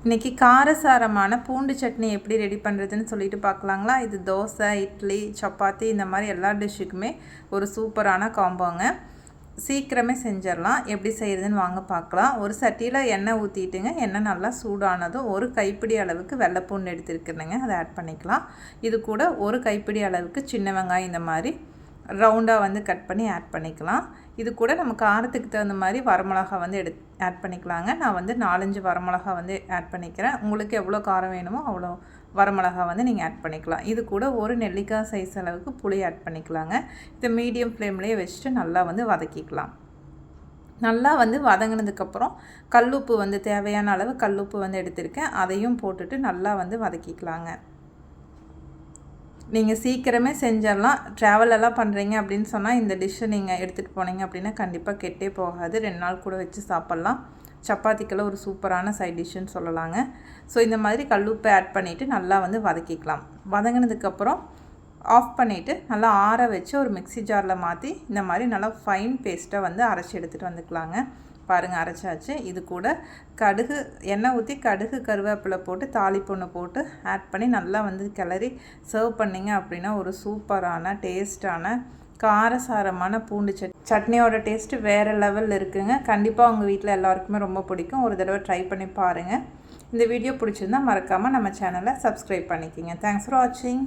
இன்றைக்கி காரசாரமான பூண்டு சட்னி எப்படி ரெடி பண்ணுறதுன்னு சொல்லிட்டு பார்க்கலாங்களா. இது தோசை, இட்லி, சப்பாத்தி இந்த மாதிரி எல்லா டிஷ்ஷுக்குமே ஒரு சூப்பரான காம்போங்க. சீக்கிரமே செஞ்சிடலாம். எப்படி செய்கிறதுன்னு வாங்க பார்க்கலாம். ஒரு சட்டியில் எண்ணெய் ஊற்றிட்டுங்க. எண்ணெய் நல்லா சூடானதும் ஒரு கைப்பிடி அளவுக்கு வெள்ளைப்பூண்டு எடுத்துருக்குறேங்க, அதை ஆட் பண்ணிக்கலாம். இது கூட ஒரு கைப்பிடி அளவுக்கு சின்ன வெங்காயம் இந்த மாதிரி ரவுண்டாக கட் பண்ணி ஆட் பண்ணிக்கலாம். இது கூட நம்ம காரத்துக்கு தகுந்த மாதிரி வரமிளகா ஆட் பண்ணிக்கலாங்க. நான் 4-5 வரமிளகா ஆட் பண்ணிக்கிறேன். உங்களுக்கு எவ்வளோ காரம் வேணுமோ அவ்வளோ வரமிளகா நீங்கள் ஆட் பண்ணிக்கலாம். இது கூட ஒரு நெல்லிக்காய் சைஸ் அளவுக்கு புளி ஆட் பண்ணிக்கலாங்க. இதை மீடியம் ஃப்ளேம்லேயே வச்சுட்டு நல்லா வதக்கிக்கலாம். நல்லா வதங்கினதுக்கப்புறம் கல்லுப்பு தேவையான அளவு கல்லுப்பு எடுத்திருக்கேன். அதையும் போட்டுட்டு நல்லா வதக்கிக்கலாங்க. நீங்கள் சீக்கிரமே செஞ்சிடலாம். ட்ராவலெல்லாம் பண்ணுறீங்க அப்படின்னு சொன்னால் இந்த டிஷ்ஷை நீங்கள் எடுத்துகிட்டு போனீங்க அப்படின்னா கண்டிப்பாக கெட்டே போகாது. 2 நாள் கூட வச்சு சாப்பிட்லாம். சப்பாத்திக்கெல்லாம் ஒரு சூப்பரான சைட் டிஷ்ஷுன்னு சொல்லலாங்க. ஸோ இந்த மாதிரி கல்லுப்பை ஆட் பண்ணிவிட்டு நல்லா வதக்கிக்கலாம். வதங்கினதுக்கப்புறம் ஆஃப் பண்ணிவிட்டு நல்லா ஆற வச்சு ஒரு மிக்ஸி ஜாரில் மாற்றி இந்த மாதிரி நல்லா ஃபைன் பேஸ்ட்டாக அரைச்சி எடுத்துகிட்டு வந்துக்கலாங்க. பாருங்கள், அரைச்சாச்சு. இது கூட கடுகு எண்ணெய் ஊற்றி கடுகு கருவேப்பிலை போட்டு தாளிப்பொண்ணு போட்டு ஆட் பண்ணி நல்லா கிளறி சர்வ் பண்ணிங்க அப்படின்னா ஒரு சூப்பரான டேஸ்டான காரசாரமான பூண்டு சட்னியோட டேஸ்ட்டு வேறு லெவலில் இருக்குங்க. கண்டிப்பாக உங்கள் வீட்டில் எல்லாருக்குமே ரொம்ப பிடிக்கும். ஒரு தடவை ட்ரை பண்ணி பாருங்கள். இந்த வீடியோ பிடிச்சிருந்தால் மறக்காமல் நம்ம சேனலை சப்ஸ்கிரைப் பண்ணிக்கோங்க. தேங்க்ஸ் ஃபார் வாட்சிங்.